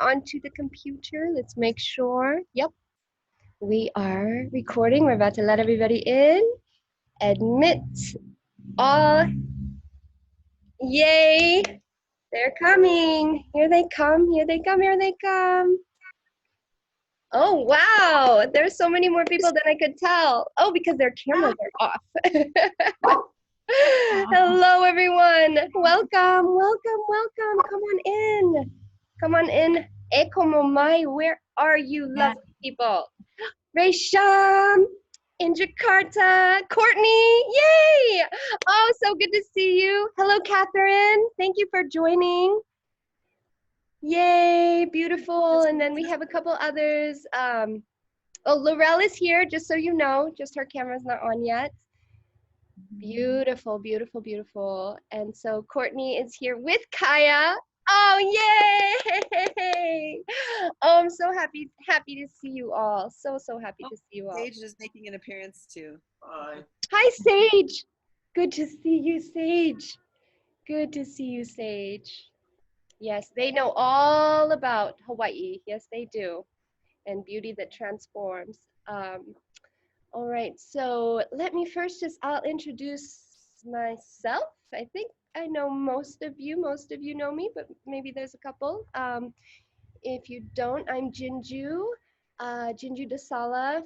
onto the computer. Let's make sure. Yep, we are recording. We're about to let everybody in. Admit all. Yay! They're coming. Here they come. Here they come. Here they come. Oh, wow. There's so many more people than I could tell. Oh, because their cameras are off. Hello, everyone. Welcome, welcome, welcome. Come on in. Come on in. Ekomomai, where are you, lovely people? Resham in Jakarta. Courtney, yay! Oh, so good to see you. Hello, Catherine. Thank you for joining. Yay, beautiful. And then we have a couple others. Oh, Laurel is here, just so you know. Just her camera's not on yet. Beautiful, beautiful, beautiful. And so Courtney is here with Kaya. Oh, yay! Oh, I'm so happy to see you all. So happy to see you all. Sage is making an appearance too. Hi. Hi, Sage. Good to see you, Sage. Good to see you, Sage. Yes, they know all about Hawaii. Yes, they do. And beauty that transforms. All right, so let me first I'll introduce myself. I think I know most of you know me, but maybe there's a couple. If you don't, I'm Jinju, Jinju Dasala,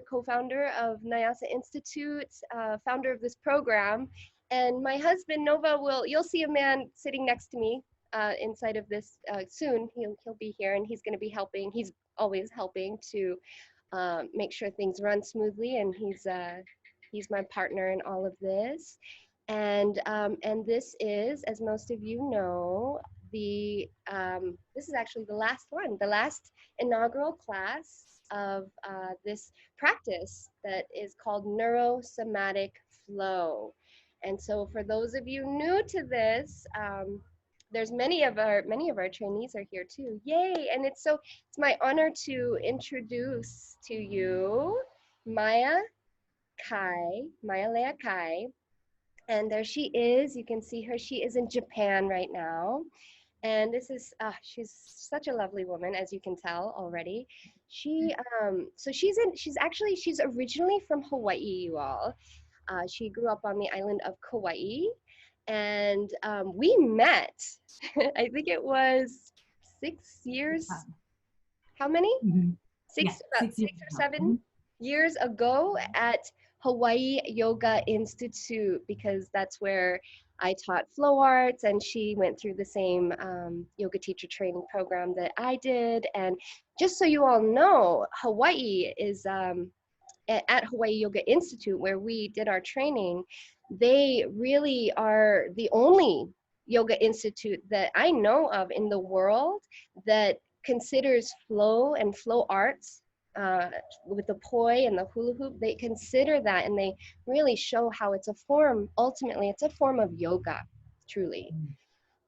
co-founder of NaiAsa Institute, founder of this program. And my husband, Nova, you'll see a man sitting next to me inside of this soon. He'll be here and he's gonna be helping. He's always helping to make sure things run smoothly, and he's my partner in all of this. And this is, as most of you know, this is actually the last inaugural class of this practice that is called NeuroSomatic Flow. And so for those of you new to this, there's many of our trainees are here too. Yay! And it's my honor to introduce to you Maya Lea Kai. And there she is. You can see her. She is in Japan right now. And this is she's such a lovely woman, as you can tell already. She's originally from Hawaii, you all. She grew up on the island of Kauai. And we met, I think it was 6 years, how many? Mm-hmm. About 6 or 7 years ago at Hawaii Yoga Institute, because that's where I taught flow arts, and she went through the same yoga teacher training program that I did. And just so you all know, Hawaii is, at Hawaii Yoga Institute, where we did our training, they really are the only yoga institute that I know of in the world that considers flow and flow arts with the poi and the hula hoop. They consider that, and they really show how it's a form, ultimately it's a form of yoga, truly.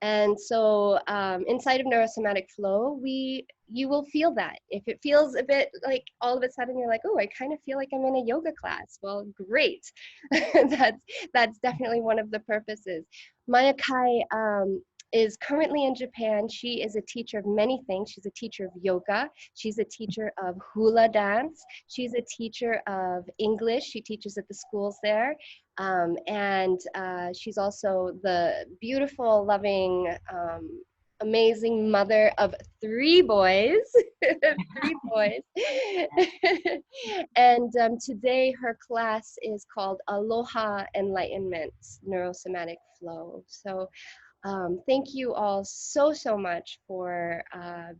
And so inside of NeuroSomatic Flow, you will feel that. If it feels a bit like all of a sudden you're like, oh, I kind of feel like I'm in a yoga class. Well, great. that's definitely one of the purposes. Maya Kai is currently in Japan. She is a teacher of many things. She's a teacher of yoga. She's a teacher of hula dance. She's a teacher of English. She teaches at the schools there. And she's also the beautiful, loving, amazing mother of 3 boys. 3 boys. And today her class is called Aloha, Enlightenment, Neurosomatic Flow. So thank you all so much for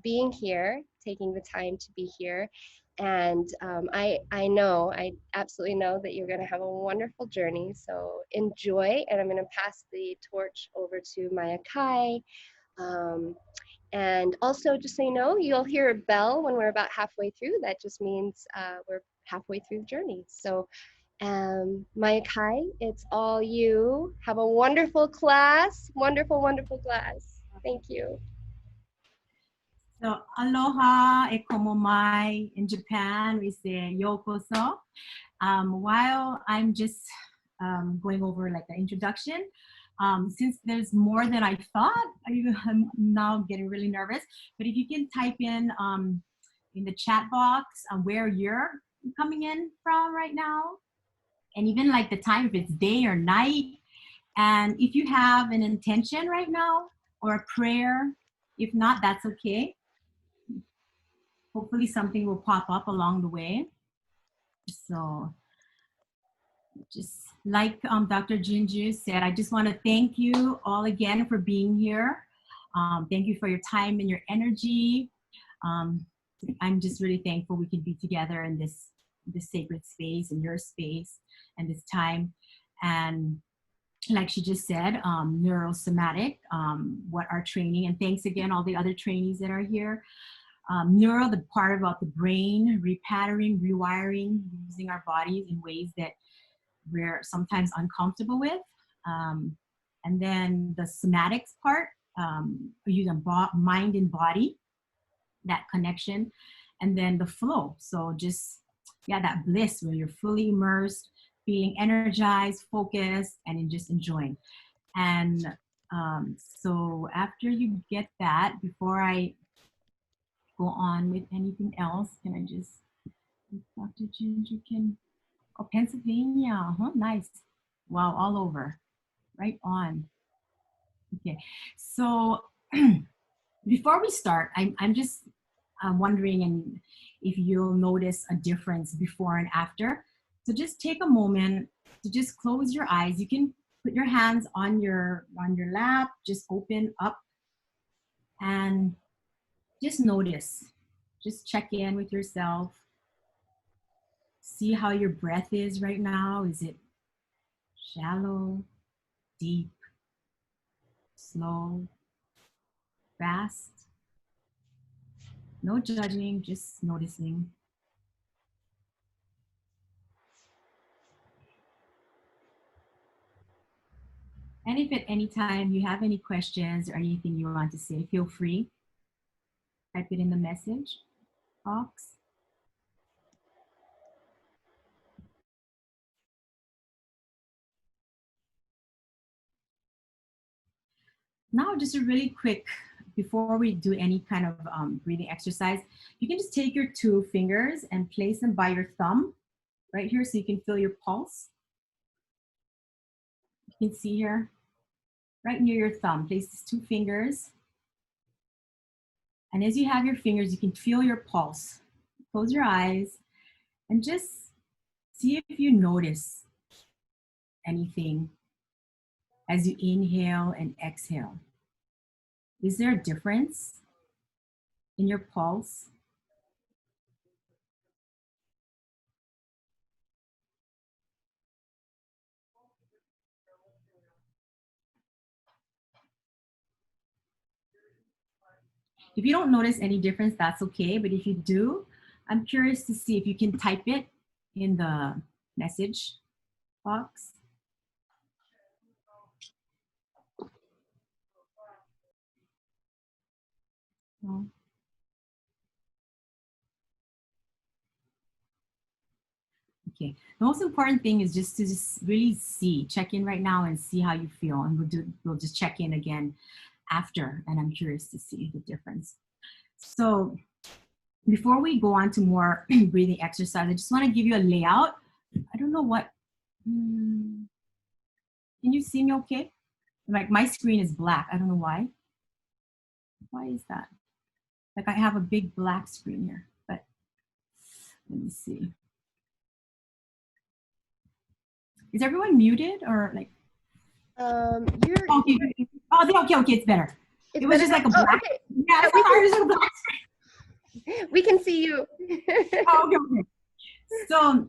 being here, taking the time to be here. And I absolutely know that you're going to have a wonderful journey. So enjoy, and I'm going to pass the torch over to Maya Kai. And also, just so you know, you'll hear a bell when we're about halfway through. That just means we're halfway through the journey. So Maya Kai, it's all you. Have a wonderful class. Wonderful, wonderful class. Thank you. So aloha e komomai in Japan, we say yokoso. While I'm just going over like the introduction, Since there's more than I thought, I'm now getting really nervous. But if you can type in the chat box where you're coming in from right now, and even like the time, if it's day or night, and if you have an intention right now or a prayer, if not, that's okay. Hopefully something will pop up along the way. So just like Dr. Jinju said, I just want to thank you all again for being here. Thank you for your time and your energy. I'm just really thankful we can be together in this sacred space, in your space, and this time. And like she just said, NeuroSomatic, what our training, and thanks again all the other trainees that are here. Neuro, the part about the brain, repatterning, rewiring, using our bodies in ways that we're sometimes uncomfortable with. And then the somatics part, using mind and body, that connection. And then the flow. So just, yeah, that bliss where you're fully immersed, feeling energized, focused, and just enjoying. And so after you get that, before I go on with anything else, can I just, Dr. Jinju can, oh, Pennsylvania, huh, nice. Wow, all over, right on. Okay, so before we start, I'm just wondering and if you'll notice a difference before and after. So just take a moment to just close your eyes. You can put your hands on your lap, just open up and just notice. Just check in with yourself. See how your breath is right now. Is it shallow, deep, slow, fast? No judging, just noticing. And if at any time you have any questions or anything you want to say, feel free. Type it in the message box. Now, just a really quick, before we do any kind of breathing exercise, you can just take your 2 fingers and place them by your thumb right here so you can feel your pulse. You can see here, right near your thumb, place these 2 fingers. And as you have your fingers, you can feel your pulse. Close your eyes and just see if you notice anything as you inhale and exhale. Is there a difference in your pulse? If you don't notice any difference, that's okay. But if you do, I'm curious to see if you can type it in the message box. No. Okay, the most important thing is just to really see, check in right now and see how you feel. And we'll just check in again after, and I'm curious to see the difference. So before we go on to more breathing exercise, I just want to give you a layout. I don't know what, can you see me okay? Like my screen is black, I don't know why. Why is that? Like I have a big black screen here, but let me see. Is everyone muted or like? You're Okay. Oh, okay, it's better. It was just like a black. Okay. Yeah, it's just a black screen. We can see you. Okay. So,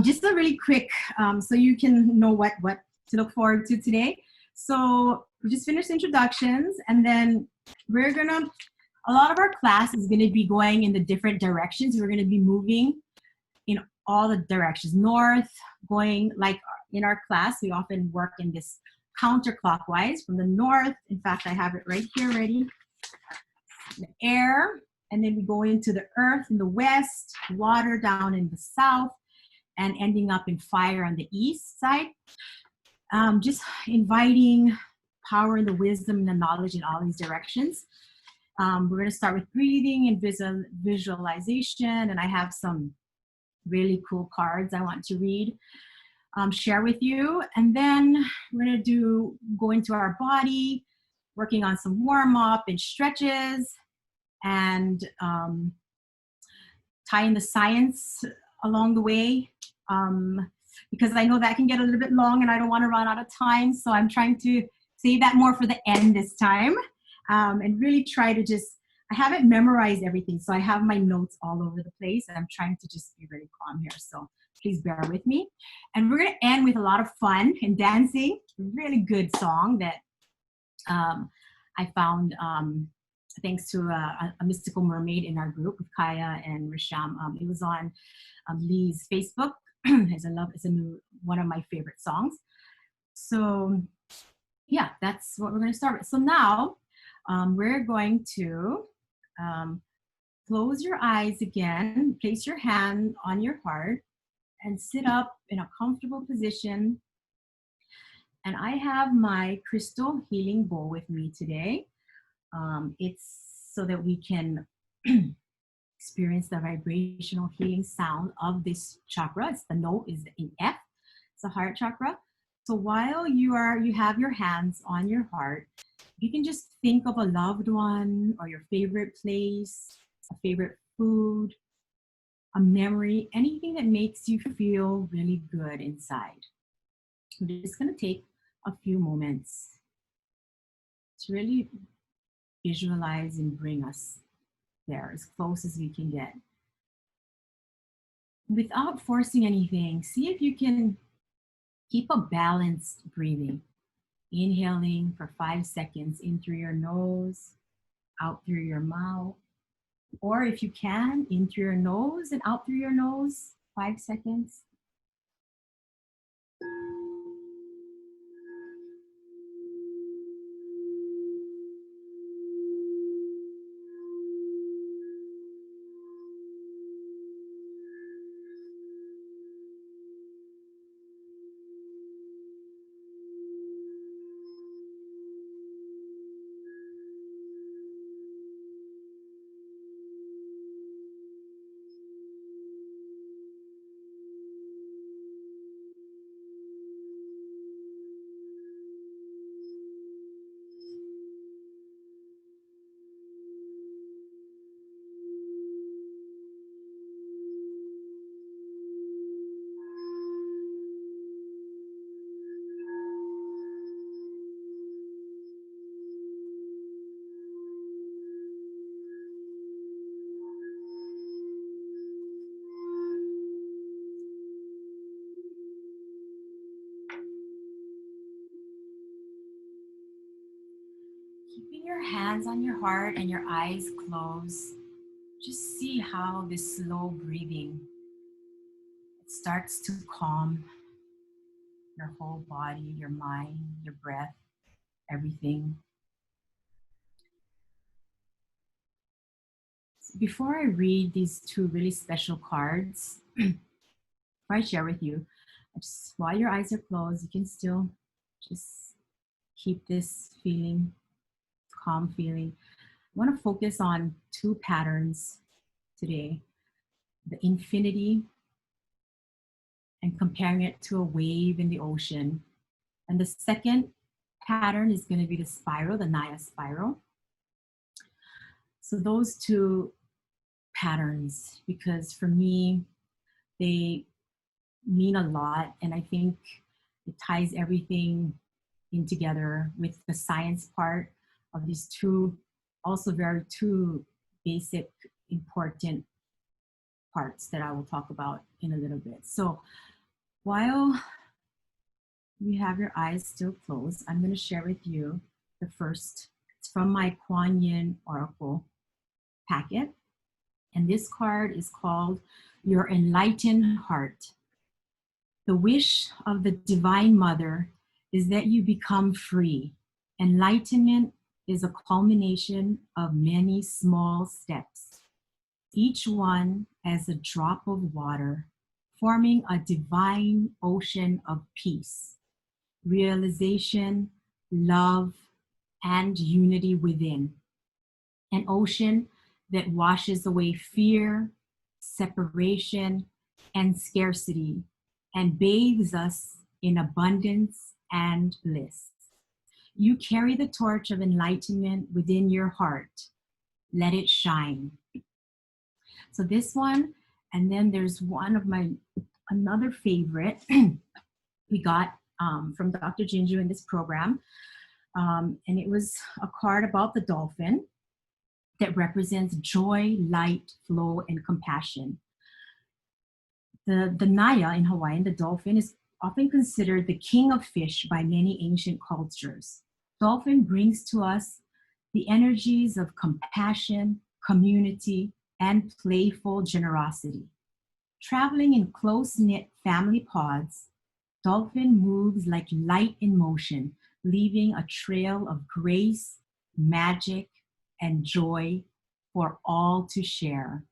just a really quick, so you can know what to look forward to today. So we just finished introductions, and then we're gonna. A lot of our class is gonna be going in the different directions. We're gonna be moving in all the directions. North, going like in our class, we often work in this counterclockwise from the north. In fact, I have it right here ready. The air, and then we go into the earth in the west, water down in the south, and ending up in fire on the east side. Just inviting power and the wisdom and the knowledge in all these directions. We're going to start with breathing and visualization, and I have some really cool cards I want to read, share with you, and then we're going to go into our body, working on some warm-up and stretches, and tie in the science along the way, because I know that can get a little bit long and I don't want to run out of time, so I'm trying to save that more for the end this time, and really try to I haven't memorized everything, so I have my notes all over the place, and I'm trying to just be really calm here, so please bear with me. And we're going to end with a lot of fun and dancing, a really good song that I found thanks to a mystical mermaid in our group with Kaya and Risham. It was on Lee's Facebook. It's one of my favorite songs. So yeah, that's what we're going to start with. So now we're going to close your eyes again, place your hand on your heart, and sit up in a comfortable position. And I have my crystal healing bowl with me today. It's so that we can experience the vibrational healing sound of this chakra. The note is in F. It's the heart chakra. So while you have your hands on your heart, you can just think of a loved one or your favorite place, a favorite food, a memory, anything that makes you feel really good inside. We're just going to take a few moments to really visualize and bring us there as close as we can get. Without forcing anything, see if you can keep a balanced breathing. Inhaling for 5 seconds in through your nose, out through your mouth. Or if you can, in through your nose and out through your nose, 5 seconds. Keeping your hands on your heart and your eyes closed, just see how this slow breathing starts to calm your whole body, your mind, your breath, everything. Before I read these two really special cards, before I share with you, just while your eyes are closed, you can still just keep this feeling, calm feeling. I want to focus on two patterns today. The infinity and comparing it to a wave in the ocean. And the second pattern is going to be the spiral, the NaiAsa spiral. So those two patterns, because for me, they mean a lot. And I think it ties everything in together with the science part of these two, also two basic, important parts that I will talk about in a little bit. So while you have your eyes still closed, I'm going to share with you the first. It's from my Kuan Yin Oracle packet. And this card is called Your Enlightened Heart. The wish of the Divine Mother is that you become free. Enlightenment is a culmination of many small steps, each one as a drop of water, forming a divine ocean of peace. realization, love, and unity within. An ocean that washes away fear, separation, and scarcity, and bathes us in abundance and bliss. You carry the torch of enlightenment within your heart. Let it shine. So this one, and then there's one of another favorite we got from Dr. Jinju in this program. And it was a card about the dolphin that represents joy, light, flow, and compassion. The Naya in Hawaiian, the dolphin, is often considered the king of fish by many ancient cultures. Dolphin brings to us the energies of compassion, community, and playful generosity. Traveling in close-knit family pods, dolphin moves like light in motion, leaving a trail of grace, magic, and joy for all to share.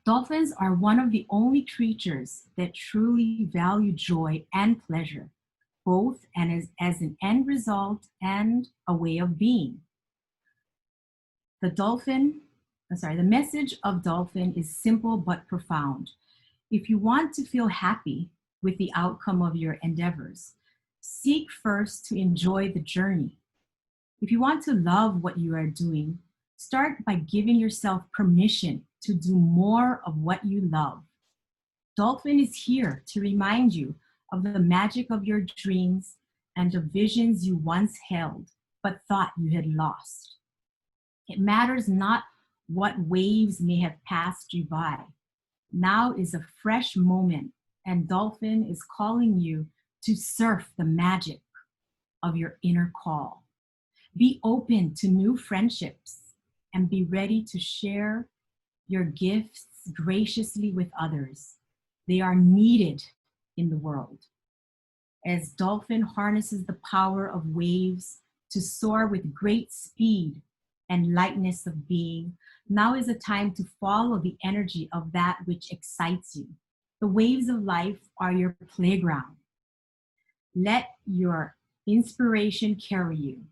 Dolphins are one of the only creatures that truly value joy and pleasure, both and as an end result and a way of being. The message of dolphin is simple but profound. If you want to feel happy with the outcome of your endeavors, seek first to enjoy the journey. If you want to love what you are doing, start by giving yourself permission to do more of what you love. Dolphin is here to remind you of the magic of your dreams and the visions you once held but thought you had lost. It matters not what waves may have passed you by. Now is a fresh moment, and Dolphin is calling you to surf the magic of your inner call. Be open to new friendships and be ready to share your gifts graciously with others. They are needed in the world. As Dolphin harnesses the power of waves to soar with great speed and lightness of being, now is a time to follow the energy of that which excites you. The waves of life are your playground. Let your inspiration carry you.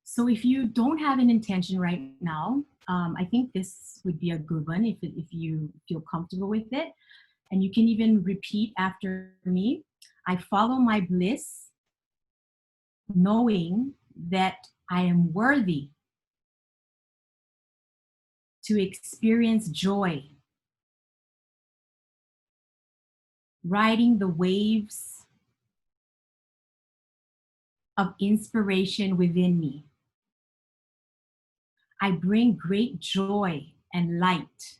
So if you don't have an intention right now, I think this would be a good one if you feel comfortable with it. And you can even repeat after me. I follow my bliss, knowing that I am worthy to experience joy, riding the waves of inspiration within me. I bring great joy and light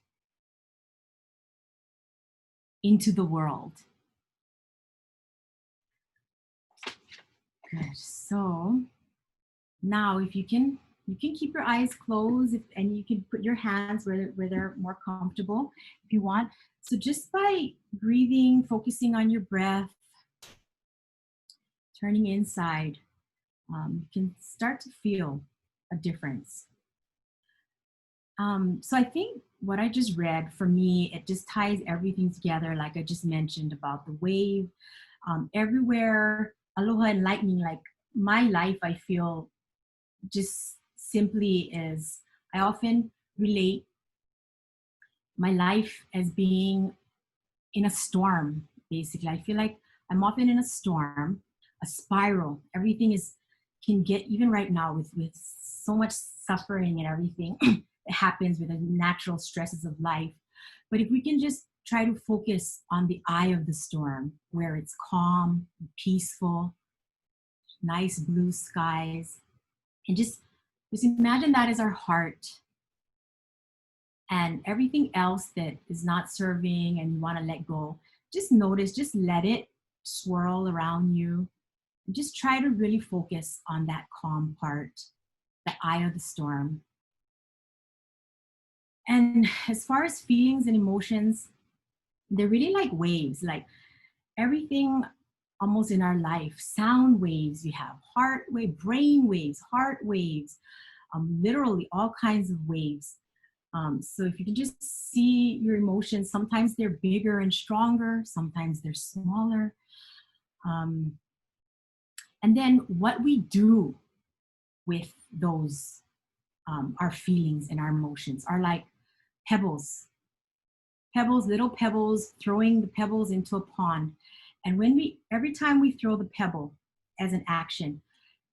into the world. Good. So now if you can keep your eyes closed and you can put your hands where they're more comfortable if you want. So just by breathing, focusing on your breath, turning inside, you can start to feel a difference. So I think what I just read, for me, it just ties everything together, like I just mentioned about the wave. Everywhere, Aloha Enlightening, like my life, I feel just simply is, I often relate my life as being in a storm, basically. I feel like I'm often in a storm, a spiral. Everything can get, even right now with so much suffering and everything that happens with the natural stresses of life. But if we can just try to focus on the eye of the storm, where it's calm, peaceful, nice blue skies, and just imagine that as our heart. And everything else that is not serving and you want to let go, just notice, just let it swirl around you. And just try to really focus on that calm part, the eye of the storm. And as far as feelings and emotions, they're really like waves, like everything almost in our life. Sound waves, you have heart wave, brain waves, heart waves, literally all kinds of waves. So if you can just see your emotions, sometimes they're bigger and stronger, sometimes they're smaller. And then what we do with those, our feelings and our emotions are like pebbles. Pebbles, little pebbles, throwing the pebbles into a pond. And every time we throw the pebble as an action,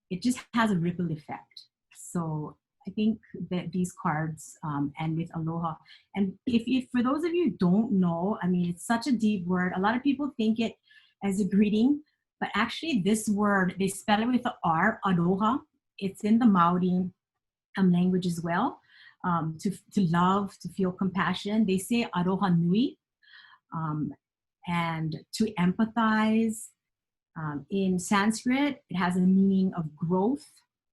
it just has a ripple effect. So I think that these cards, and with Aloha, and if for those of you who don't know, I mean, it's such a deep word. A lot of people think it as a greeting, but actually this word, they spell it with the R, Aloha. It's in the Maori language as well. To love, to feel compassion. They say Aroha Nui, and to empathize. In Sanskrit, it has a meaning of growth,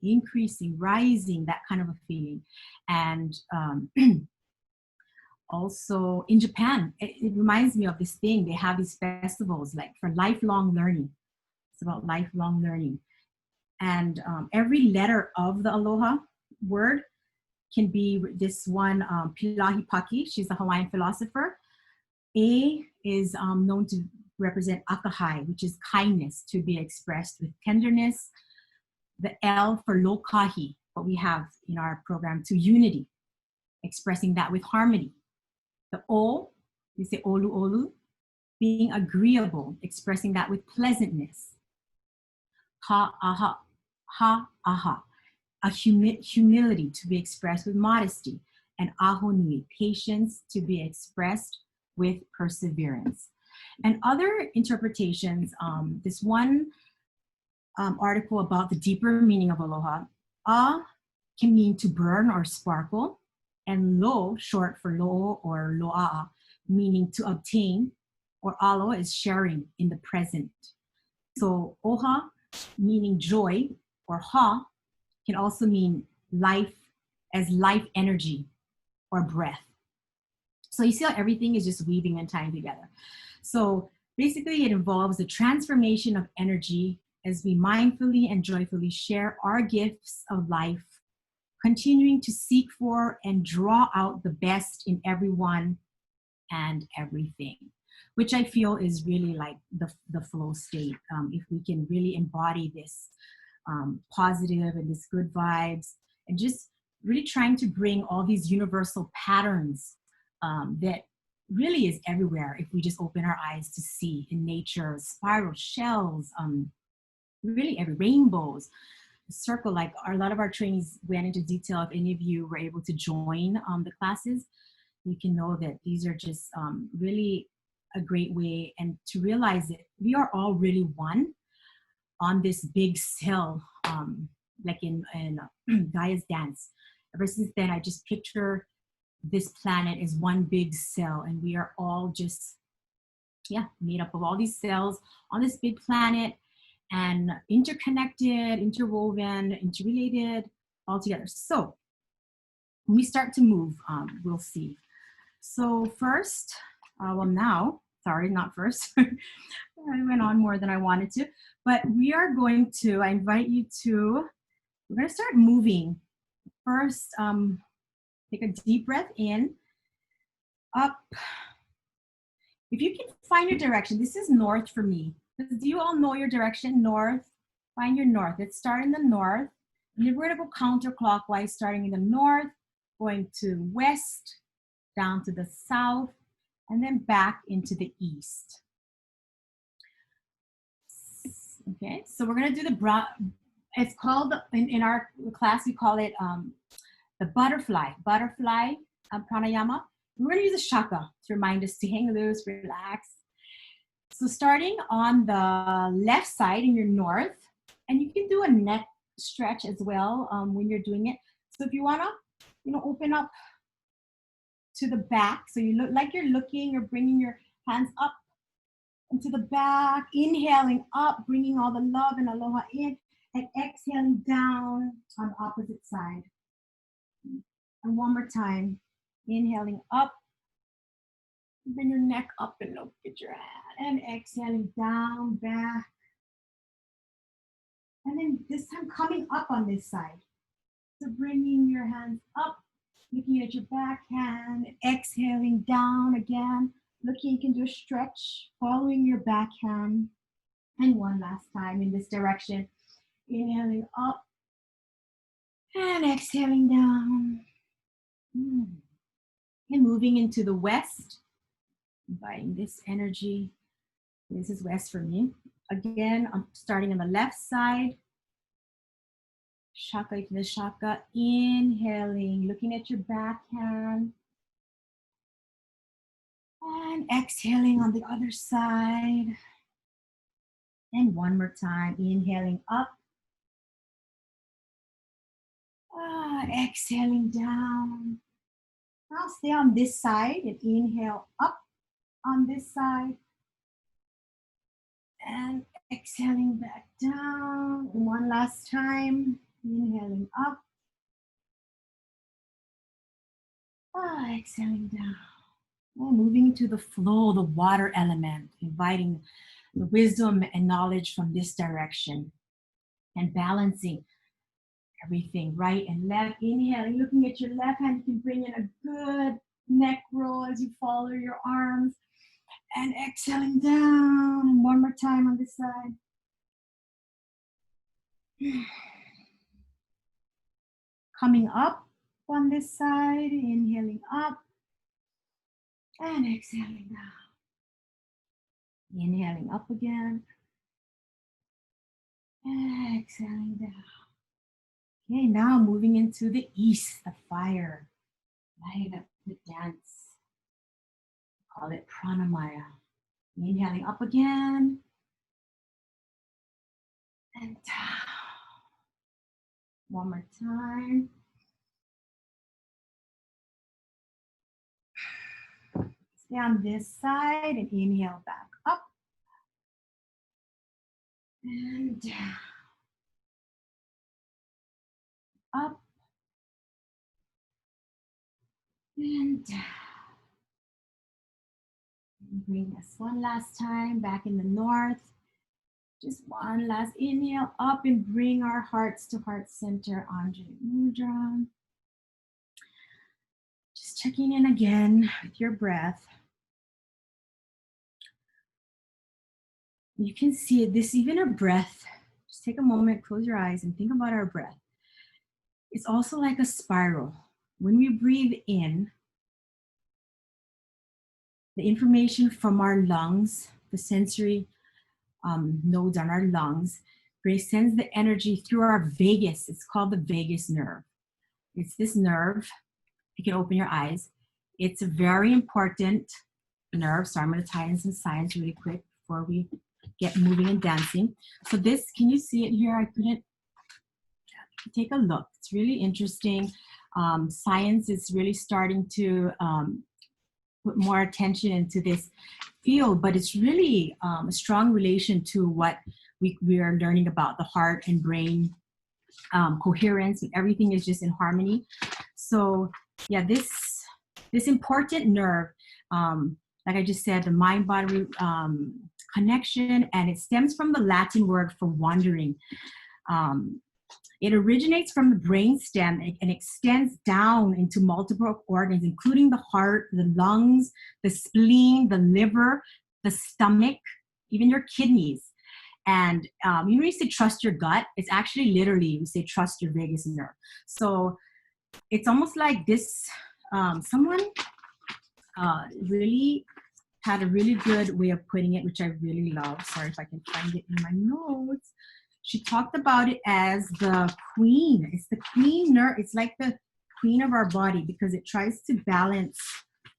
increasing, rising, that kind of a feeling. And also in Japan, it reminds me of this thing. They have these festivals like for lifelong learning. It's about lifelong learning. And every letter of the Aloha word can be this one, Pilahi Paki, she's a Hawaiian philosopher. A is known to represent akahai, which is kindness to be expressed with tenderness. The L for lokahi, what we have in our program, to unity, expressing that with harmony. The O, we say olu olu, being agreeable, expressing that with pleasantness. Ha aha, a humility to be expressed with modesty. And ahonui, patience to be expressed with perseverance. And other interpretations, this one article about the deeper meaning of aloha, a can mean to burn or sparkle, and lo, short for lo or loa'a, meaning to obtain, or alo is sharing in the present. So oha, meaning joy, or ha can also mean life, as life energy or breath. So you see how everything is just weaving and tying together. So basically it involves the transformation of energy as we mindfully and joyfully share our gifts of life, continuing to seek for and draw out the best in everyone and everything, which I feel is really like the flow state. If we can really embody this positive and this good vibes, and just really trying to bring all these universal patterns that really is everywhere if we just open our eyes to see in nature, spiral shells, really every rainbows, circle, like a lot of our trainings went into detail. If any of you were able to join the classes, you can know that these are just really a great way, and to realize that we are all really one on this big cell, like in Gaia's dance. Ever since then, I just picture this planet as one big cell, and we are all just, made up of all these cells on this big planet, and interconnected, interwoven, interrelated, all together. So when we start to move, we'll see. So first, sorry, not first. I went on more than I wanted to, but we are going to, I invite you to, we're going to start moving. First, take a deep breath in, up. If you can find your direction, this is north for me. Do you all know your direction? North, find your north. Let's start in the north. And then we're going to go counterclockwise, starting in the north, going to west, down to the south, and then back into the east. Okay, so we're going to do it's called, in our class, we call it the butterfly pranayama. We're going to use a shaka to remind us to hang loose, relax. So starting on the left side in your north, and you can do a neck stretch as well when you're doing it. So if you want to, open up to the back, so you look like you're looking or bringing your hands up into the back, inhaling up, bringing all the love and aloha in, and exhaling down on the opposite side. And one more time, inhaling up, bring your neck up and look at your hand, and exhaling down, back. And then this time coming up on this side. So bringing your hands up, looking at your back hand, exhaling down again. Looking, you can do a stretch, following your back hand. And one last time in this direction. Inhaling up and exhaling down. And moving into the west, inviting this energy. This is west for me. Again, I'm starting on the left side. Shaka to the shaka. Inhaling, looking at your backhand. And exhaling on the other side. And one more time, inhaling up. Exhaling down. Now stay on this side and inhale up on this side. And exhaling back down. One last time, inhaling up. Exhaling down. And moving to the flow, the water element, inviting the wisdom and knowledge from this direction. And balancing everything, right and left. Inhaling, looking at your left hand, you can bring in a good neck roll as you follow your arms. And exhaling down. And one more time on this side. Coming up on this side, inhaling up. And exhaling down. Inhaling up again. And exhaling down. Okay, now moving into the east, the fire. Light up the dance. Call it pranamaya. Inhaling up again. And down. One more time. Stay on this side and inhale back up. And down. Up. And down. And bring us one last time back in the north. Just one last inhale up and bring our hearts to heart center, Anjali Mudra. Just checking in again with your breath. You can see it, this even our breath. Just take a moment, close your eyes and think about our breath. It's also like a spiral. When we breathe in, the information from our lungs, the sensory nodes on our lungs, sends the energy through our vagus. It's called the vagus nerve. It's this nerve. You can open your eyes. It's a very important nerve. So I'm going to tie in some science really quick before we get moving and dancing. So this, can you see it here? I couldn't take a look. It's really interesting. Science is really starting to put more attention into this field, but it's really a strong relation to what we are learning about the heart and brain coherence, and everything is just in harmony. So yeah, this important nerve, like I just said, the mind-body connection, and it stems from the Latin word for wandering. It originates from the brain stem and extends down into multiple organs, including the heart, the lungs, the spleen, the liver, the stomach, even your kidneys. And you know, you say trust your gut, it's actually literally, you say trust your vagus nerve. So it's almost like this, someone really had a really good way of putting it, which I really love. Sorry if I can find it in my notes. She talked about it as the queen. It's the queen nerve. It's like the queen of our body because it tries to balance.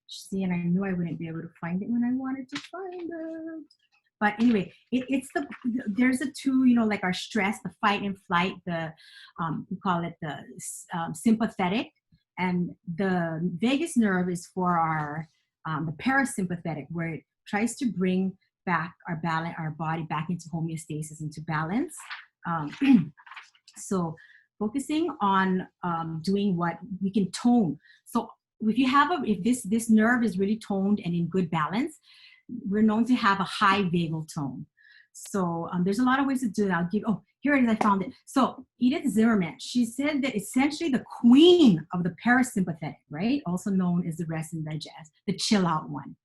See, and I knew I wouldn't be able to find it when I wanted to find it. But anyway, it's there's a two, you know, like our stress, the fight and flight, the, we call it the sympathetic. And the vagus nerve is for our, the parasympathetic, where it tries to bring back our body back into homeostasis, into balance. So focusing on doing what we can tone. So if this nerve is really toned and in good balance, we're known to have a high vagal tone. So there's a lot of ways to do it. I'll give, oh, here it is, I found it. So Edith Zimmerman, she said that essentially the queen of the parasympathetic, right? Also known as the rest and digest, the chill out one.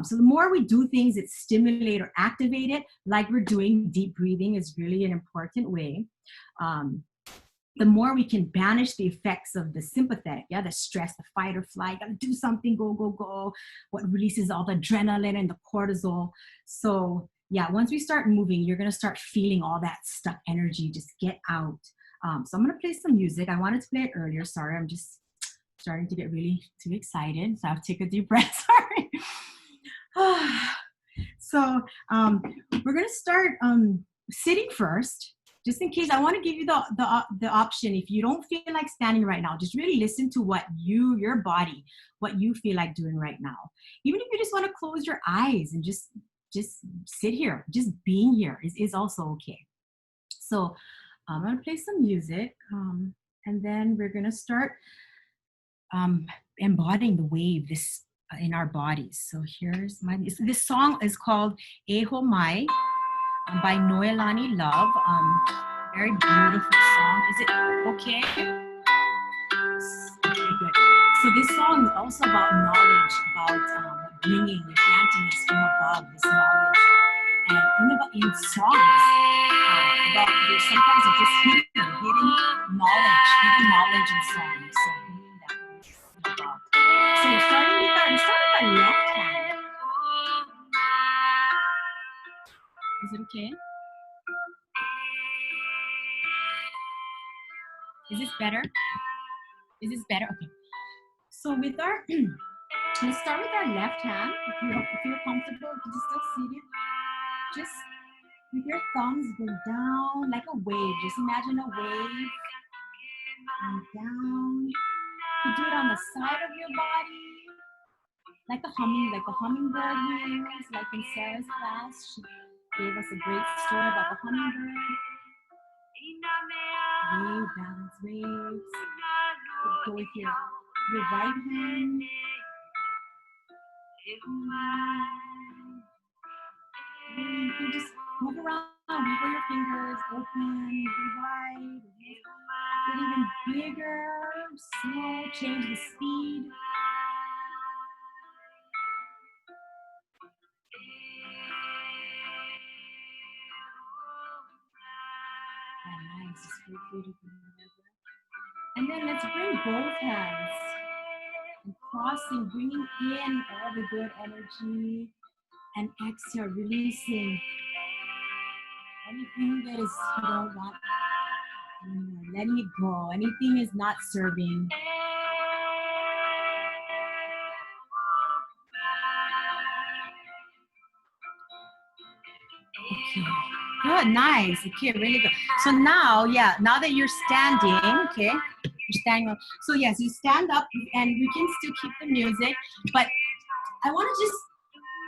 So the more we do things that stimulate or activate it, like we're doing, deep breathing is really an important way. The more we can banish the effects of the sympathetic, the stress, the fight or flight, gotta do something, go, go, go, what releases all the adrenaline and the cortisol. So once we start moving, you're gonna start feeling all that stuck energy just get out. So I'm gonna play some music. I wanted to play it earlier, sorry, I'm just starting to get really too excited. So I'll take a deep breath, sorry. So we're gonna start sitting first. Just in case, I want to give you the option. If you don't feel like standing right now, just really listen to what your body, what you feel like doing right now. Even if you just want to close your eyes and just sit here, just being here is also okay. So I'm going to play some music, and then we're going to start embodying the wave in our bodies. So here's this song is called Hawai'i by Noelani Love. Very beautiful song. Is it okay? Okay, good. So this song is also about knowledge, about bringing, granting us from above this knowledge. And in songs, about there's sometimes it's just hidden knowledge in songs. So bringing that above. So we're starting with our left hand. Is it okay? Is this better? Is this better? Okay. So with our, let's start with our left hand. If you feel comfortable, if you're still seated, just with your thumbs go down like a wave. Just imagine a wave and down. You do it on the side of your body, like a hummingbird wings, like in Sarah's class. She gave us a great story about the hummingbird. Wave, balance waves. Go with your right hand. You can just move around, wiggle your fingers, open, be wide, get even bigger, slow, change the speed. Nice, just feel free to bring it over. And then let's bring both hands and crossing, bringing in all the good energy, and exhale, releasing anything that is you don't want anymore, letting it go. Anything is not serving. Okay, good, nice. Okay, really good. So now, now that you're standing, okay, you're standing up. So yes, you stand up and we can still keep the music, but I want to just,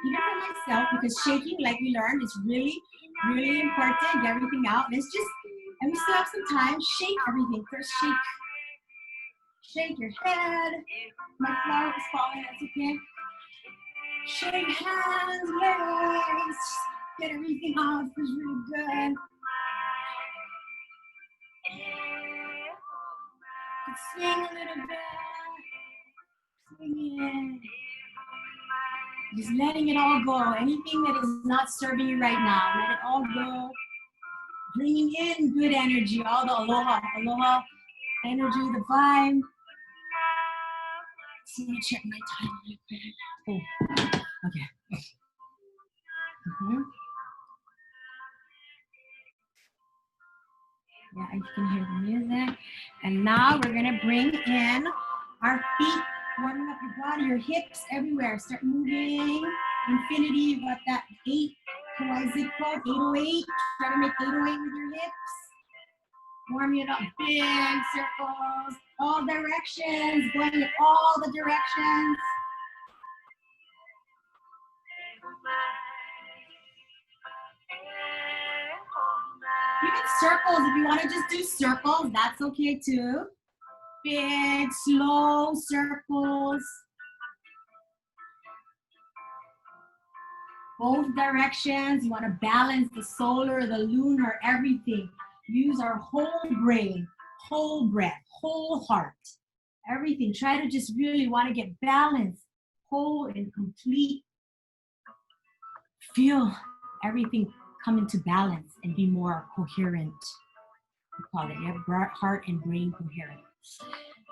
even for myself, because shaking, like we learned, is really, really important. Get everything out. Let's just, and we still have some time, shake everything. First, shake your head. My flower is falling, that's okay. Shake hands, legs. Get everything out, feels really good. Swing a little bit. Swing it. Just letting it all go. Anything that is not serving you right now, let it all go. Bringing in good energy, all the aloha energy, the vibe. So let me check my time really quick. Oh, okay. Yeah, you can hear the music. And now we're gonna bring in our feet, warming up your body, your hips everywhere. Start moving. Infinity, you got that 8 Hawai'i zip code, 808. Try to make 808 with your hips. Warming it up, big circles, all directions, going in all the directions. You can circles, if you want to just do circles, that's okay too. Big, slow circles. Both directions, you want to balance the solar, the lunar, everything. Use our whole brain, whole breath, whole heart, everything. Try to just really want to get balanced, whole and complete feel everything come into balance and be more coherent. We call it, heart and brain coherent.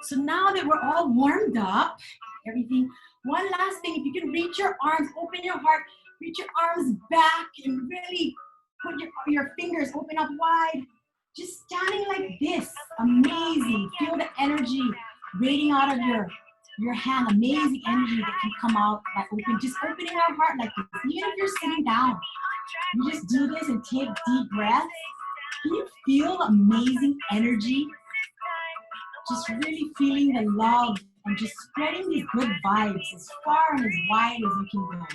So now that we're all warmed up, everything, one last thing, if you can reach your arms, open your heart, reach your arms back and really put your fingers open up wide. Just standing like this, amazing. Feel the energy radiating out of your hand, amazing energy that can come out by just opening our heart like this. Even if you're sitting down, you just do this and take deep breaths. Can you feel amazing energy? Just really feeling the love and just spreading these good vibes as far and as wide as you can go.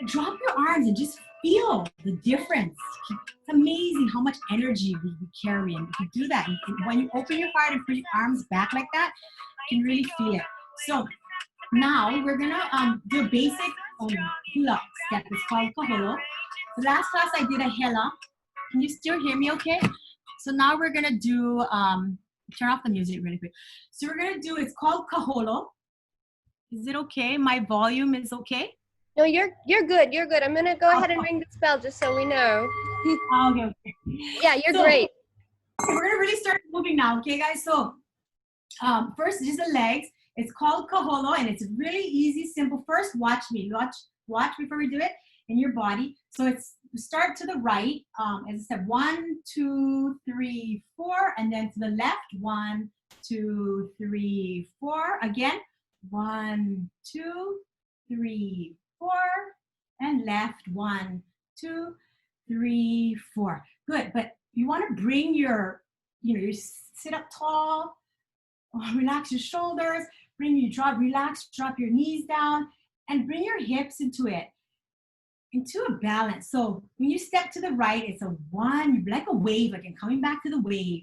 Drop your arms and just feel the difference. It's amazing how much energy we carry. And if you do that, when you open your heart and put your arms back like that, you can really feel it. So now we're gonna do a basic hula step. It's called kaholo. The last class I did a hela. Can you still hear me okay? So now we're gonna do, turn off the music really quick. So we're gonna do, it's called kaholo. Is it okay? My volume is okay? No, you're good. You're good. I'm gonna go ahead and ring the bell just so we know. Okay. Yeah, you're great. We're gonna really start moving now, okay, guys? So first, just the legs. It's called kaholo, and it's really easy, simple. First, watch me. Watch before we do it in your body. So it's start to the right. As I said, 1, 2, 3, 4, and then to the left. 1, 2, 3, 4. Again, 1, 2, 3, 4, and left. 1, 2, 3, 4. Good, but you want to bring your, you sit up tall, relax your shoulders, relax, drop your knees down, and bring your hips into a balance. So when you step to the right, it's a 1, like a wave, again, coming back to the wave,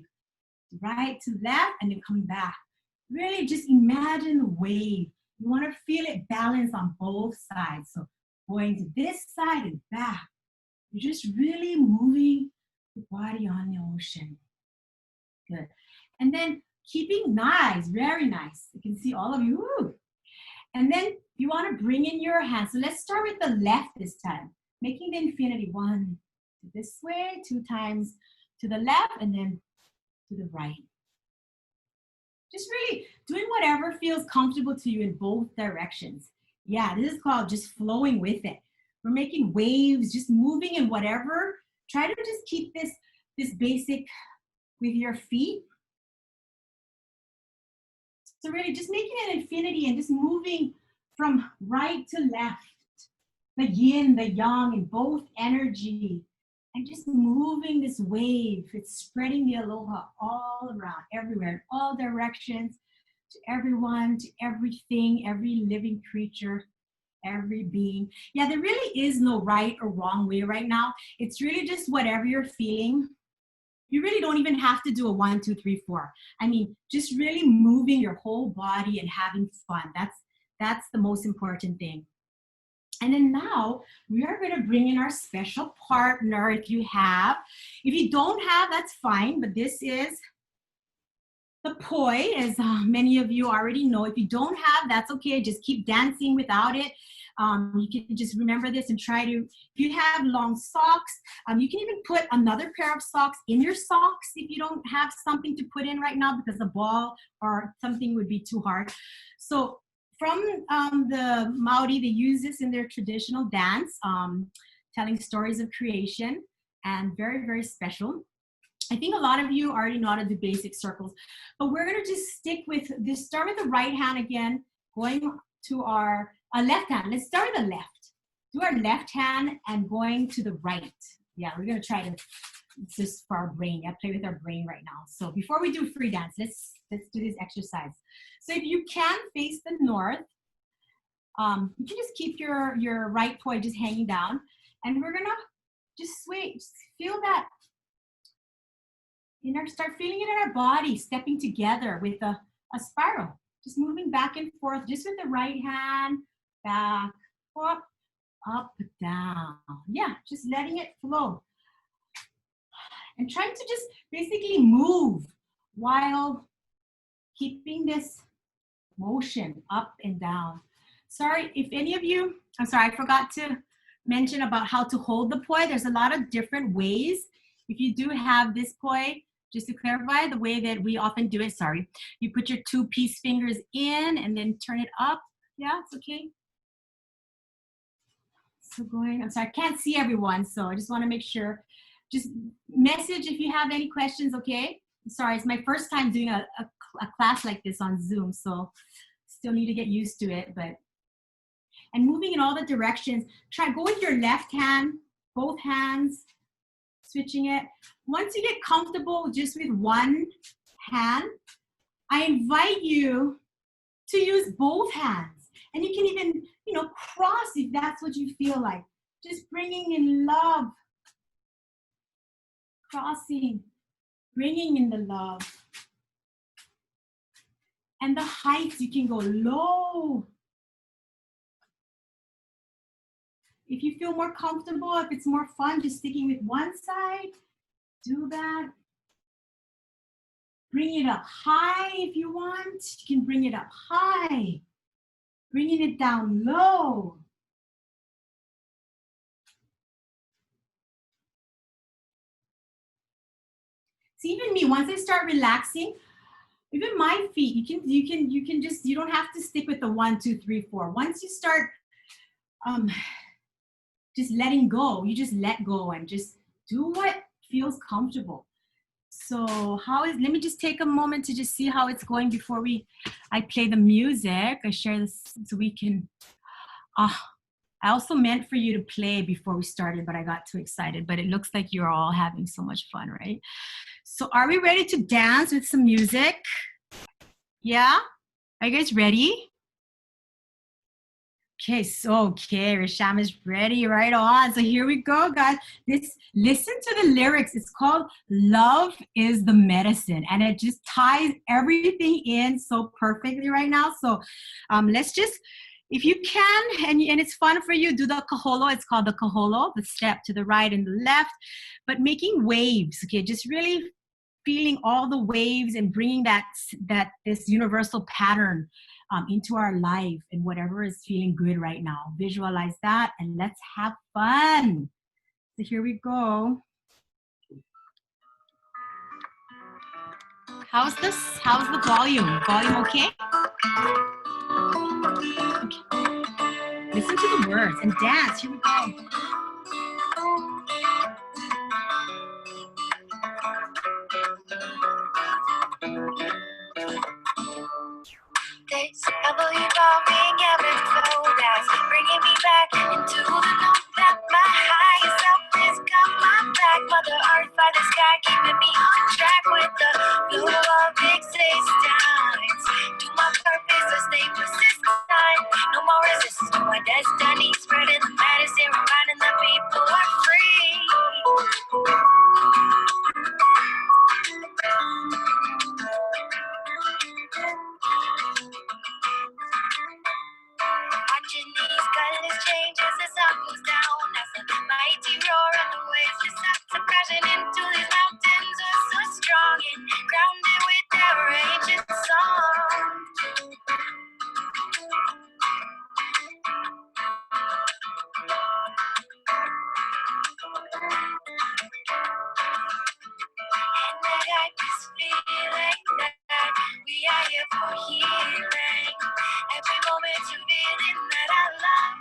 right to left, and then coming back. Really just imagine the wave. You want to feel it balance on both sides. So going to this side and back. You're just really moving the body on the ocean. Good. And then keeping nice, very nice. You can see all of you. Woo. And then you want to bring in your hands. So let's start with the left this time. Making the infinity. 1 this way, 2 times to the left, and then to the right. Just really doing whatever feels comfortable to you in both directions. Yeah, this is called just flowing with it. We're making waves, just moving in whatever. Try to just keep this basic with your feet. So really just making an infinity and just moving from right to left. The yin, the yang, and both energy. And just moving this wave. It's spreading the aloha all around, everywhere, in all directions, to everyone, to everything, every living creature, every being. Yeah, there really is no right or wrong way right now. It's really just whatever you're feeling. You really don't even have to do a 1, 2, 3, 4. I mean, just really moving your whole body and having fun. That's the most important thing. And then now we are going to bring in our special partner if you have. If you don't have, that's fine. But this is the poi, as many of you already know. If you don't have, that's okay. Just keep dancing without it. You can just remember this and try to, if you have long socks, you can even put another pair of socks in your socks if you don't have something to put in right now because a ball or something would be too hard. So from the Maori, they use this in their traditional dance, telling stories of creation, and very, very special. I think a lot of you already know how to do basic circles, but we're gonna just stick with this. Start with the right hand again, going to our left hand. Let's start with the left. Do our left hand and going to the right. Yeah, we're gonna try to, it's just for our brain. Yeah, play with our brain right now. So before we do free dance, let's do this exercise. So if you can face the north, you can just keep your right poi just hanging down, and we're gonna just sway, just feel that. Start feeling it in our body, stepping together with a spiral. Just moving back and forth, just with the right hand, back, up, down. Yeah, just letting it flow. And trying to just basically move while keeping this motion up and down. Sorry, if any of you, I'm sorry, I forgot to mention about how to hold the poi. There's a lot of different ways. If you do have this poi, just to clarify, the way that we often do it, sorry, you put your 2 peace fingers in and then turn it up. Yeah, it's okay. So going, I'm sorry, I can't see everyone, so I just want to make sure. Just message if you have any questions, okay? Sorry, it's my first time doing a class like this on Zoom, so still need to get used to it, but. And moving in all the directions. Try, go with your left hand, both hands, switching it. Once you get comfortable just with one hand, I invite you to use both hands. And you can even, you know, cross if that's what you feel like. Just bringing in love. Crossing, bringing in the love. And the heights, you can go low. If you feel more comfortable, if it's more fun, just sticking with one side, do that. Bring it up high if you want. You can bring it up high. Bringing it down low. See, even me, once I start relaxing, even my feet, you can just, you don't have to stick with the 1, 2, 3, 4. Once you start just letting go, you just let go and just do what feels comfortable. So let me just take a moment to just see how it's going before I play the music. I share this so we can, I also meant for you to play before we started, but I got too excited, but it looks like you're all having so much fun, right? So are we ready to dance with some music? Yeah? Are you guys ready? Okay, Risham is ready, right on. So here we go, guys. Listen to the lyrics. It's called Love is the Medicine, and it just ties everything in so perfectly right now. So let's just, if you can, and it's fun for you, do the kaholo. It's called the kaholo, the step to the right and the left, but making waves, okay? Just really feeling all the waves and bringing this universal pattern into our life and whatever is feeling good right now. Visualize that and let's have fun. So here we go. How's the volume? Volume okay? Listen to the words and dance. Here we go. This ever-evolving ebb and flow that's bringing me back into the know that my higher self has got my back. Mother Earth by the sky, keeping me on track with the flow of existence. Do my purpose, I stay persistent. No more resistance to my destiny. Spreading the medicine, reminding the people are free. Watching these colors change as the sun goes down, as the mighty roar of the waves just start crashing into these mountains. Are so strong and grounded with their ancient song. And I got this feeling that we are here for healing. Every moment you feeling that I love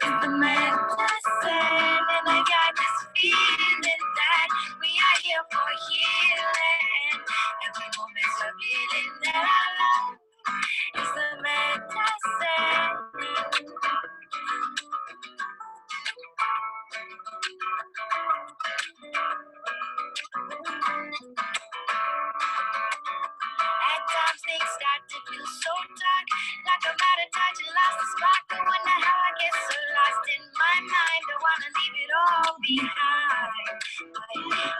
is the medicine. And I got this feeling that we are here for healing. Every moment you're feeling that I love is the medicine. At times things start to feel so dark, like I'm out of touch and lost the spark. I wonder how I get so lost in my mind. I wanna leave it all behind. But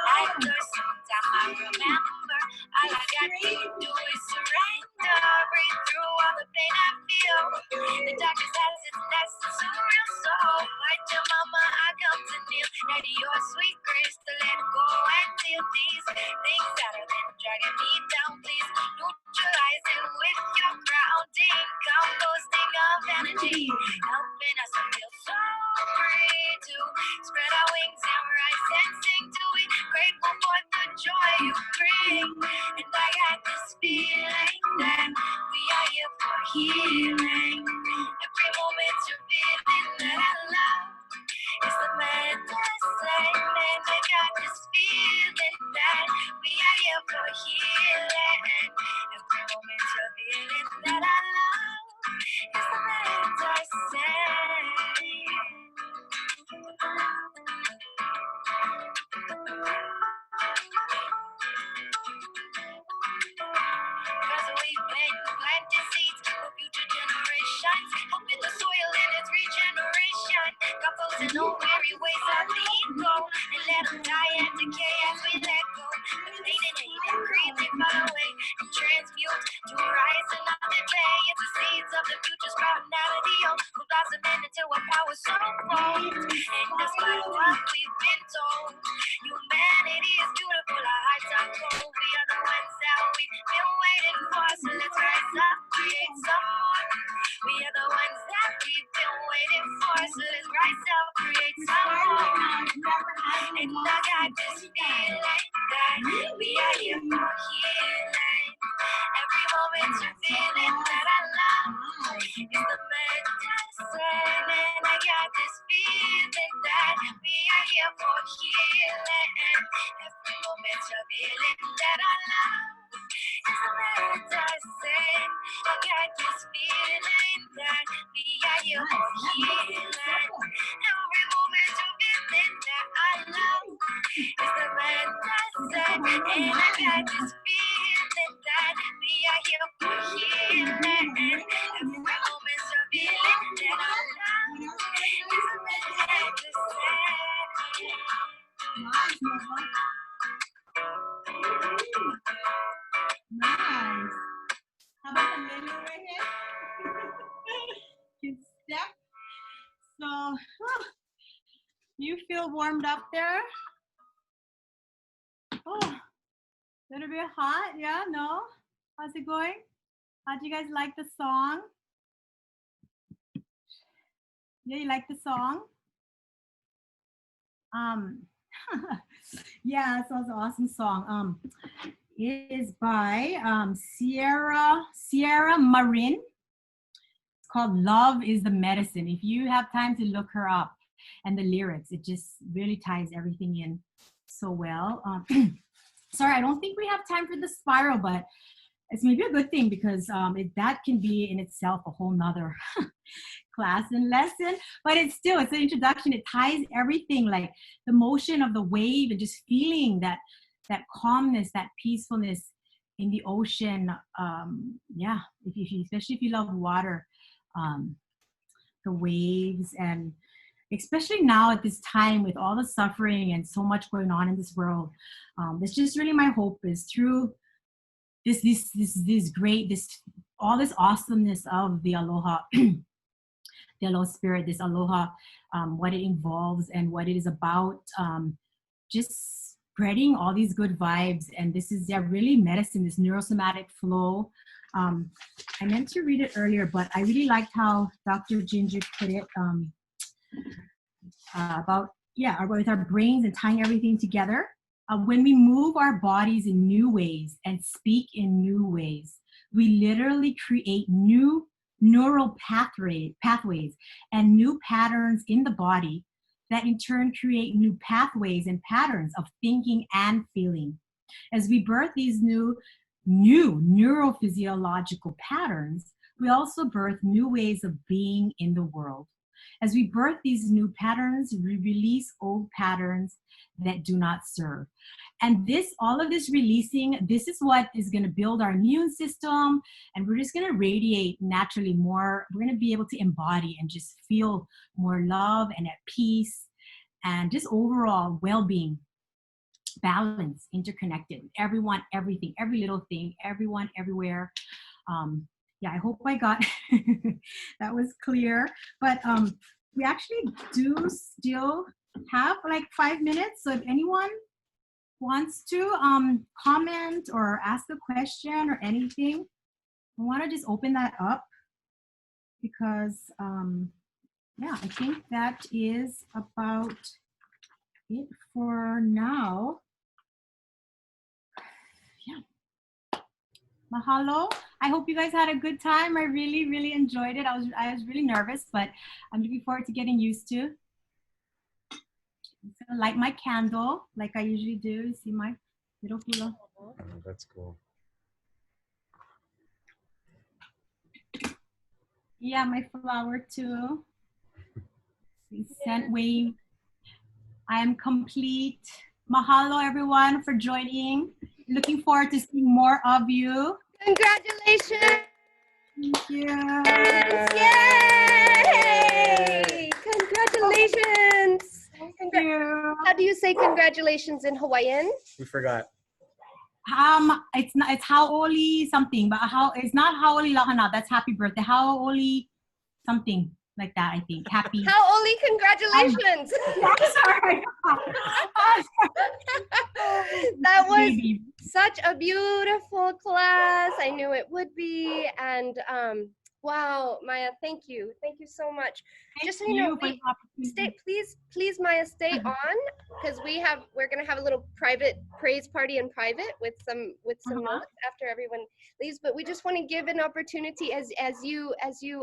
after some time I remember, all I got to do is surrender. Breathe through all the pain I feel. The darkness has its essence, so real soul. Like your mama, I come to kneel at your sweet grace to let go and feel these things that have been dragging me down. Please neutralize it with your grounding, composting of energy. healing. Every moment you're feeling that I love. It's the medicine, and I got this feeling that we are here for healing. Every moment you're feeling that I love. It's the Cause we've been planting seeds for future generations, helping the soil in its regeneration, composting no weary ways of the ego, and let them die and decay as we let go. Pain and hate and greed, they fall away and transmute to rise another day. It's the seeds of the future sprouting out of the old, who blossoming into a power so bold. And despite what we've been told, humanity is beautiful, our hearts are cold. We are the ones that we've been waiting for, so let's rise up, create some more. We are the ones that we've been waiting for, so let's rise up, create some more. And I got this feeling that we are here for healing. Every moment you're feeling that I love is the medicine, and I got this feeling that we are here for healing. Every moment you're feeling that I love is the medicine. I got this feeling that we are here for healing. Every moment you're feeling that I love is the medicine, and I got this feeling that we are here for healing. Every moment you're feeling that I love is the medicine. Nice. How about the lady over here? Good step. So, you feel warmed up there? Oh, a little bit hot, yeah, no? How's it going? How'd you guys like the song? Yeah, you like the song? Yeah, it was an awesome song. It is by Sierra Marin. It's called Love is the Medicine. If you have time to look her up and the lyrics, it just really ties everything in so well. Sorry, I don't think we have time for the spiral, but it's maybe a good thing because that can be in itself a whole nother class and lesson, but it's an introduction. It ties everything, like the motion of the wave and just feeling that calmness, that peacefulness in the ocean. Yeah, especially if you love water, the waves, and especially now at this time with all the suffering and so much going on in this world. It's just really my hope is through all this awesomeness of the Aloha, the Aloha spirit, this Aloha, what it involves and what it is about, just spreading all these good vibes. And this is really medicine, this Neurosomatic Flow. I meant to read it earlier, but I really liked how Dr. Jinju put it about with our brains and tying everything together. When we move our bodies in new ways and speak in new ways, we literally create new neural pathways and new patterns in the body that in turn create new pathways and patterns of thinking and feeling. As we birth these new neurophysiological patterns, we also birth new ways of being in the world. As we birth these new patterns, we release old patterns that do not serve. And all of this releasing, this is what is going to build our immune system, and we're just going to radiate naturally more. We're going to be able to embody and just feel more love and at peace and just overall well-being, balance, interconnected. Everyone, everything, every little thing, everyone, everywhere. I hope I got that was clear. But we actually do still have like 5 minutes. So if anyone wants to comment or ask a question or anything, I want to just open that up because I think that is about it for now. Yeah. Mahalo. I hope you guys had a good time. I really, really enjoyed it. I was really nervous, but I'm looking forward to getting used to. I'm gonna light my candle like I usually do. See my little hula. Oh, that's cool. Yeah, my flower too. See, scent wave. I am complete. Mahalo everyone for joining. Looking forward to seeing more of you. Congratulations! Thank you. Yay! Congratulations! Thank you. How do you say congratulations in Hawaiian? We forgot. It's haoli something, but it's not haoli lahana. That's happy birthday. Haoli something like that. I think happy. How Oli, congratulations! I'm sorry. That was such a beautiful class. I knew it would be, and wow, Maya, thank you so much. Just so you know, please, Maya, stay on, because we're gonna have a little private praise party in private with some notes after everyone leaves. But we just want to give an opportunity, as you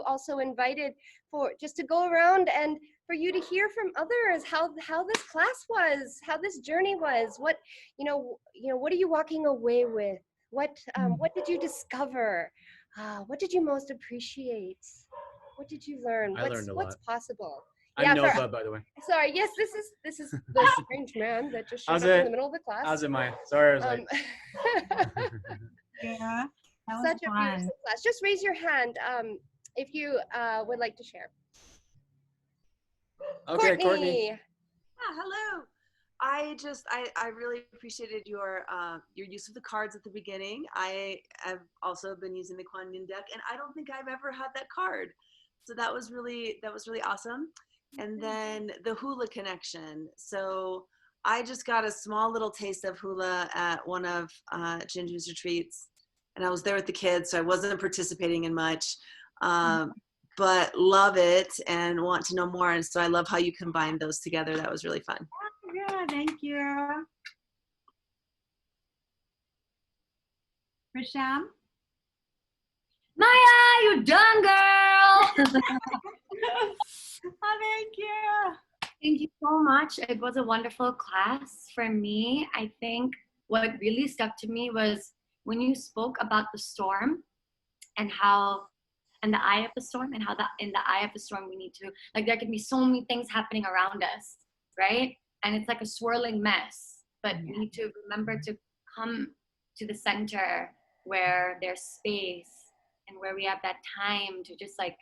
also invited, for just to go around and for you to hear from others how this class was, how this journey was. What what are you walking away with? What did you discover? What did you most appreciate? What did you learn? I learned a What's lot. possible? I'm Nova, by the way. Sorry, yes, this is the strange man that just showed up in the middle of the class. How's it, Maya? Sorry, I was like. Yeah, that was such fun. a beautiful class. Just raise your hand if you would like to share. Okay, Courtney. Yeah, hello. I really appreciated your use of the cards at the beginning. I have also been using the Kuan Yin deck, and I don't think I've ever had that card. So that was really awesome. And then the hula connection. So I just got a small little taste of hula at one of Jinju's retreats, and I was there with the kids, so I wasn't participating in much. But love it and want to know more. And so I love how you combined those together. That was really fun. Yeah, thank you. Risham? Maya, you done, girl! Oh, thank you. Thank you so much. It was a wonderful class for me. I think what really stuck to me was when you spoke about the storm and the eye of the storm, and how that in the eye of the storm we need to, like, there can be so many things happening around us, right? And it's like a swirling mess, but we need to remember to come to the center where there's space and where we have that time to just, like,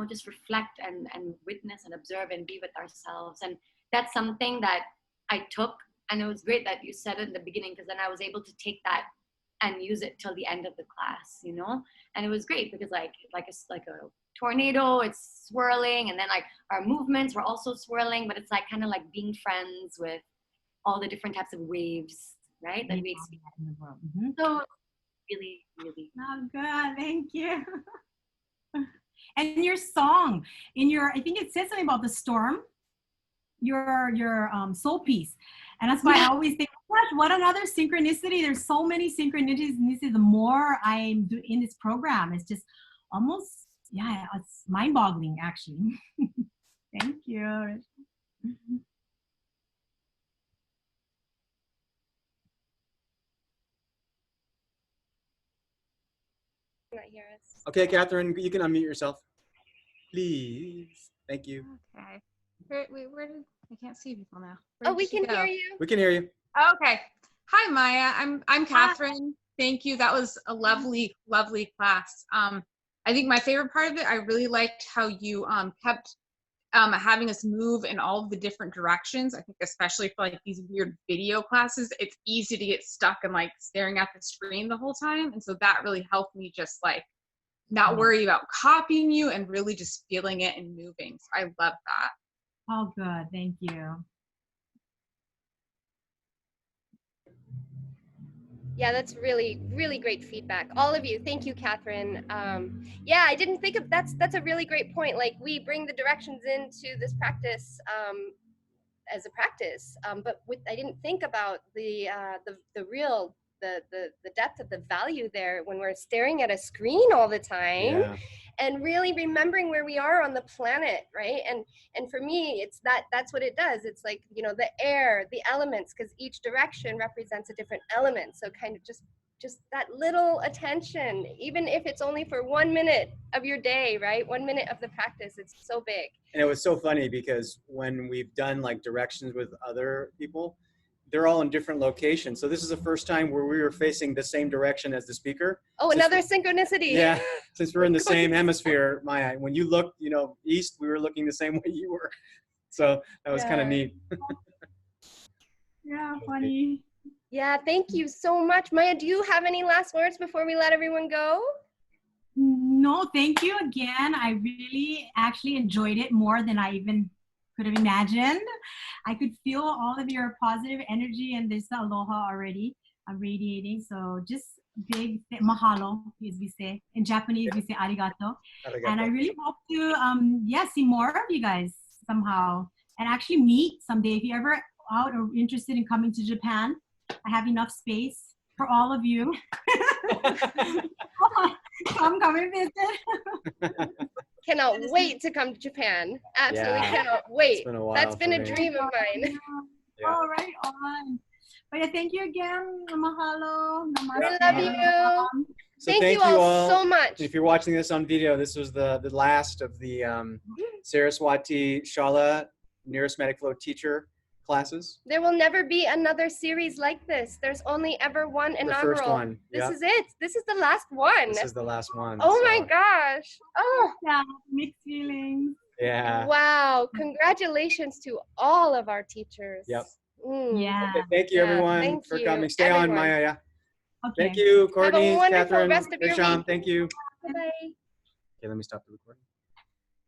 just reflect and witness and observe and be with ourselves. And that's something that I took, and it was great that you said it in the beginning, because then I was able to take that and use it till the end of the class, and it was great because like a tornado, it's swirling, and then like our movements were also swirling, but it's like kind of like being friends with all the different types of waves, right, that we experience in the world. So really, really. Oh, good. Thank you. And your song, I think it says something about the storm, your soul piece. And that's why I always think, what another synchronicity. There's so many synchronicities. The more I'm in this program, it's just almost, it's mind-boggling, actually. Thank you. Not hear us. Okay, Catherine, you can unmute yourself, please. Thank you. Okay. Wait, where did I can't see people now? Oh, we can hear you. We can hear you. Okay. Hi, Maya. I'm Catherine. Thank you. That was a lovely, lovely class. I think my favorite part of it, I really liked how you kept having us move in all of the different directions. I think especially for like these weird video classes, it's easy to get stuck and like staring at the screen the whole time. And so that really helped me just like not worry about copying you and really just feeling it and moving. So I love that. Oh, good. Thank you. Yeah, that's really, really great feedback. All of you, thank you, Catherine. Yeah, I didn't think of that's a really great point. Like, we bring the directions into this practice as a practice, but I didn't think about the real the depth of the value there when we're staring at a screen all the time. Yeah. And really remembering where we are on the planet, right? And for me, it's that's what it does. It's like, you know, the air, the elements, because each direction represents a different element. So kind of just that little attention, even if it's only for 1 minute of your day, right? 1 minute of the practice, it's so big. And it was so funny because when we've done like directions with other people, they're all in different locations. So this is the first time where we were facing the same direction as the speaker. Oh, another synchronicity. Yeah, since we're in the same hemisphere, Maya, when you looked, you know, east, we were looking the same way you were. So that was kind of neat. Yeah, funny. Yeah, thank you so much. Maya, do you have any last words before we let everyone go? No, thank you again. I really actually enjoyed it more than I even could have imagined. I could feel all of your positive energy and this aloha already radiating. So just big mahalo, as we say. In Japanese, we say arigato. And I really hope to see more of you guys somehow and actually meet someday. If you're ever out or interested in coming to Japan, I have enough space for all of you. Come and visit. Cannot wait to come to Japan. Absolutely cannot wait. That's been a dream of mine. Yeah. All right, on. But yeah, thank you again. Mahalo. We love you. So thank you all so much. If you're watching this on video, this was the last of the Saraswati Shala NeuroSomatic Flow Teacher classes. There will never be another series like this. There's only ever one inaugural. The first one. This is it. This is the last one. This is the last one. Oh my gosh. Oh. Yeah, mixed feelings. Yeah. Wow. Congratulations to all of our teachers. Yep. Yeah. Okay, thank you everyone for coming. Stay on, Maya. Yeah. Okay. Thank you, Courtney, Have a wonderful Catherine, rest of your Risham. week. Thank you. Bye-bye. Okay, let me stop the recording.